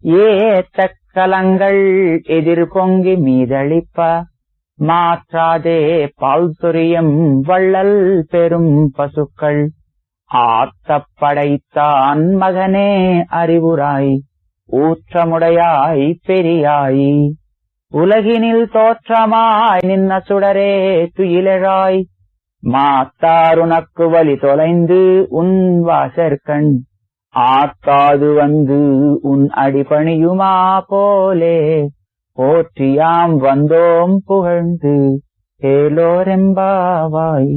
ஏத்த கலங்கள் எதிர் பொங்கி மீதளிப்ப மாற்றாதே பால் சொரியும் வள்ளல் பெரும் பசுக்கள் ஆத்தப் படைத்தான் மகனே அறிவுராய் ஊற்றமுடையாய் பெரியாய் உலகினில் தோற்றமாய் நின்ன சுடரே துயிலழாய் மாத்தாருனக்கு வழி தொலைந்து உன் வாசற்கண் ஆத்தாது வந்து உன் அடிபணியுமா போலே போற்றியாம் வந்தோம் புகழ்ந்து ஏலோரெம்பாவாய்.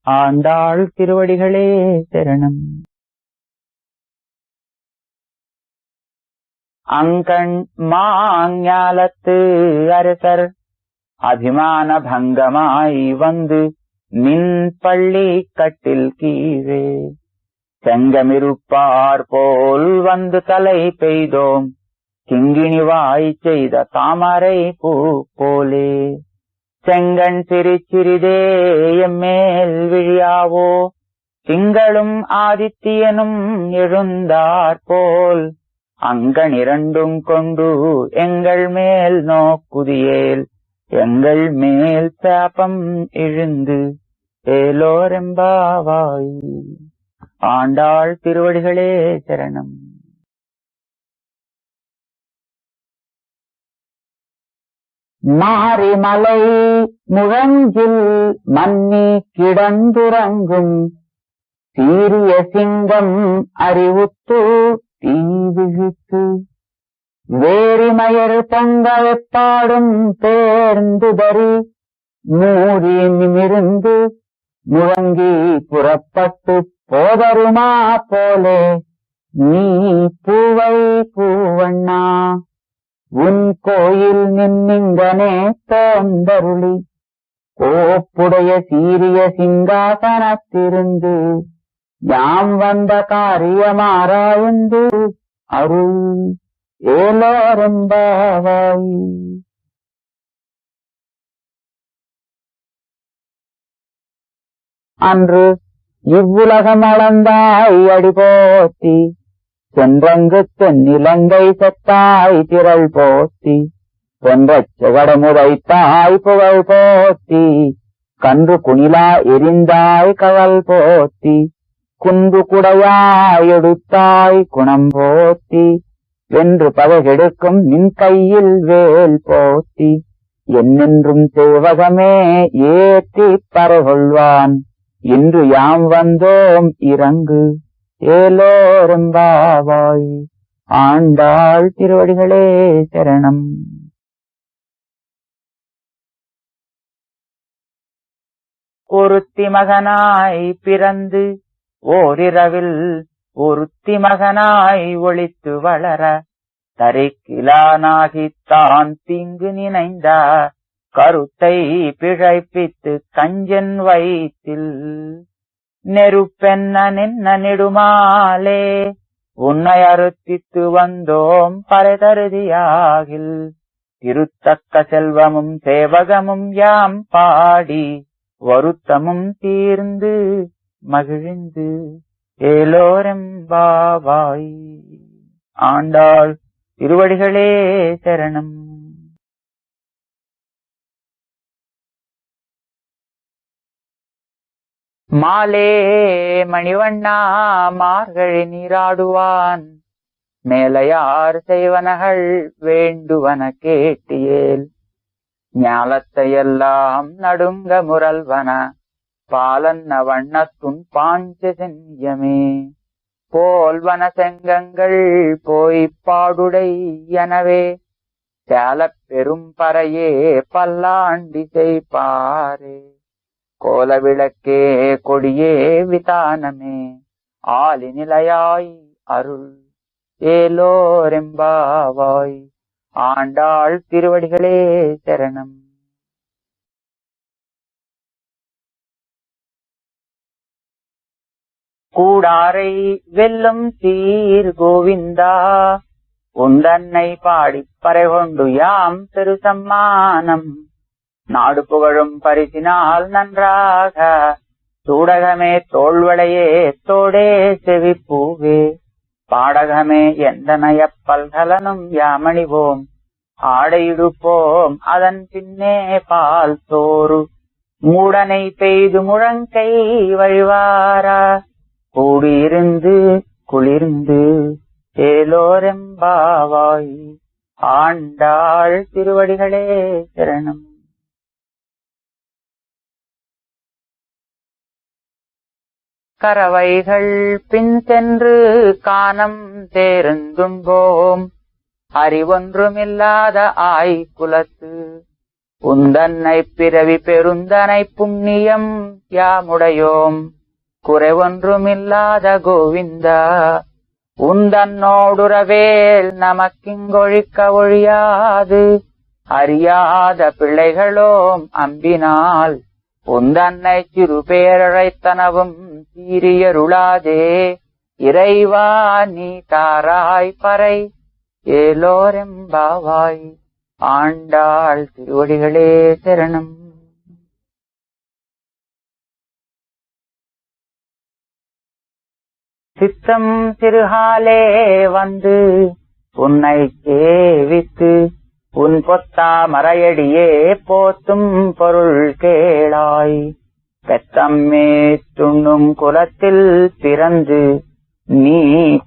ஆண்டாள் திருவடிகளே சரணம். அங்கண் மாஞாலத்து அரசர் அபிமான பங்கமாய் வந்து நின் பள்ளி கட்டில் கீழே செங்கமிருப்பார் போல் வந்து தலை பெய்தோம் கிங்கிணிவாய் செய்த தாமரை பூ போலே செங்கண் சிறிதே எம்மேல் விழியாவோ திங்களும் ஆதித்தியனும் எழுந்தார் போல் அங்கண் இரண்டும் கொண்டு எங்கள் மேல் நோக்குதியேல் எங்கள் மேல் சாபம் எழுந்து ஏலோரெம்பாவாய். ஆண்டாள் திருவடிகளே சரணம். மாரிமலை முழஞ்சில் மன்னி கிடந்துறங்கும் சீரிய சிங்கம் அறிவுத்து தீவிழித்து வேரிமயர் பொங்க வெப்பாடும் பேர்ந்துதறி மூடி நிமிர்ந்து முழங்கி புறப்பட்டு போதருமா போலே நீ பூவை பூவண்ணா உன் கோயில் நின்னிங்கனே தோந்தருளி கோப்புடைய சீரிய சிங்காசனத்திருந்து யாம் வந்த காரியமாராய்ந்து அருள் ஏலோரெம்பாவாய். அன்று இவ்வுலகம் அளந்தாய் அடிபோத்தி சென்றங்கு தென்னிலங்கை செத்தாய் திரள் போத்தி பொன்றச் செகடமுதைத்தாய் புகழ் போத்தி கன்று குணிலா எரிந்தாய் கழல் போத்தி குன்று குடையாய் எடுத்தாய் குணம் போத்தி வென்று பககெடுக்கும் நின் கையில் வேல் போத்தி என்னென்றும் சேவகமே ஏற்றி பறைகொள்வான் இன்று யாம் வந்தோம் இறங்கு ஏலோரெம்பாவாய். ஆண்டாள் திருவடிகளே சரணம். ஒருத்தி மகனாய் பிறந்து ஓரிரவில் ஒருத்தி மகனாய் ஒளித்து வளர தரிக்கிலானாகித்தான் தீங்கு நினைந்த கருத்தை பிழைப்பித்து கஞ்சன் வயிற்றில் நெருப்பென்ன நின்ன நெடுமாலே உன்னை அறுத்தித்து வந்தோம் பரதருதியாகில் திருத்தக்க செல்வமும் சேவகமும் யாம் பாடி வருத்தமும் தீர்ந்து மகிழ்ந்து ஏலோரெம்பாவாய். ஆண்டாள் திருவடிகளே சரணம். மாலே மணிவண்ணா மார்கழி நீராடுவான் மேலையார் செய்வனகள் வேண்டுவன கேட்டியேல் ஞாலத்தையெல்லாம் நடுங்க முரல்வன பாலன்ன வண்ணத்துன் பாஞ்ச சென்யமே போல்வன செங்கங்கள் போய்ப் பாடுடை எனவே சாலப் பெரும் பறையே பல்லாண்டி செய்பாரே கோல விளக்கே கொடியே விதானமே ஆலி நிலையாய் அருள் ஏலோரெம்பாவாய். ஆண்டாள் திருவடிகளே சரணம். கூடாரை வெல்லும் சீர் கோவிந்தா உந்தன்னை பாடிப் பறைகொண்டு யாம் பெரு சம்மானம் நாடு புகழும் பரிசினால் நன்றாக சூடகமே தோள்வளையே தோடே செவிப்பூவே பாடகமே எந்தனைய பல்கலனும் யாமணிவோம் ஆடையிடுப்போம் அதன் பின்னே பால் சோறு மூடனை பெய்து முழங்கை வழிவாரா கூடியிருந்து குளிர்ந்து ஏலோரெம்பாவாய். ஆண்டாள் திருவடிகளே சரணம். கரவைகள் பின் சென்று கானம் தேர்ந்தும்போம் அறிவொன்றுமில்லாத ஆய்குலத்து உந்தன்னை பிறவி பெருந்தனை புண்ணியம் யாமுடையோம் குறைவொன்றுமில்லாத கோவிந்தா உந்தன்னோடுறவேல் நமக்கிங்கொழிக்க ஒழியாது அறியாத பிள்ளைகளோம் அம்பினால் உந்தன்னை சிறு பேரழைத்தனவும் சீரியருளாதே இறைவா நீ தாராய் பறை ஏலோரெம்பாவாய். ஆண்டாள் திருவடிகளே சரணம். சித்தம் சிறுகாலே வந்து உன்னை சேவித்து உன் பொத்தா மறையடியே போத்தும் பொருள் கேளாய். பெத்தம்மே துண்ணும் குலத்தில் பிறந்து நீ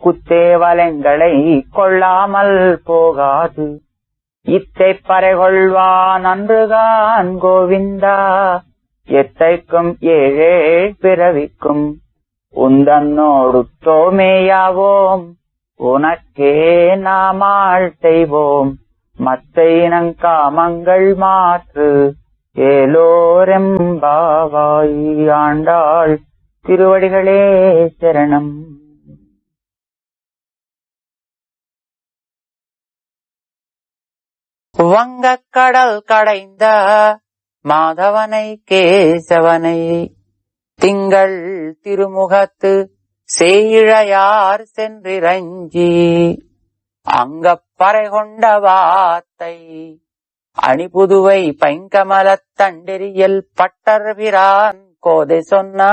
குத்தேவலங்களை கொள்ளாமல் போகாது இத்தை பறைகொள்வான் அன்றுகான் கோவிந்தா எத்தைக்கும் ஏழேழ் பிறவிக்கும் உந்தன்னோடு தோமேயாவோம் உனக்கே நாமாள் செய்வோம் மத்தை நங்காமங்கள் மாற்று ஏலோரெம்பாவாய். ஆண்டாள் திருவடிகளே சரணம். வங்கக்கடல் கடைந்த மாதவனை கேசவனை திங்கள் திருமுகத்து சேயிழையார் சென்றிரஞ்சி அங்கப்பறை கொண்ட வாத்தை அணிபுதுவை பைங்கமலத் தண்டெறியல் பட்டர்பிரான் கோதை சொன்னா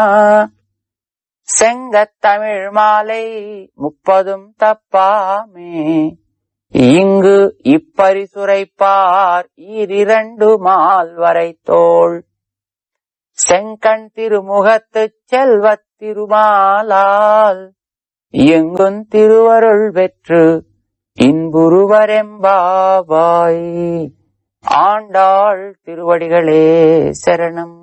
செங்கத்தமிழ் மாலை 30 தப்பாமே இங்கு இப்பரிசுரைப்பார் 2 மால்வரை தோள் செங்கண் திருமுகத்துச் செல்வத் திருமாலால் எங்குந் திருவருள் பெற்று இன்புருவரெம்பாவாய். ஆண்டாள் திருவடிகளே சரணம்.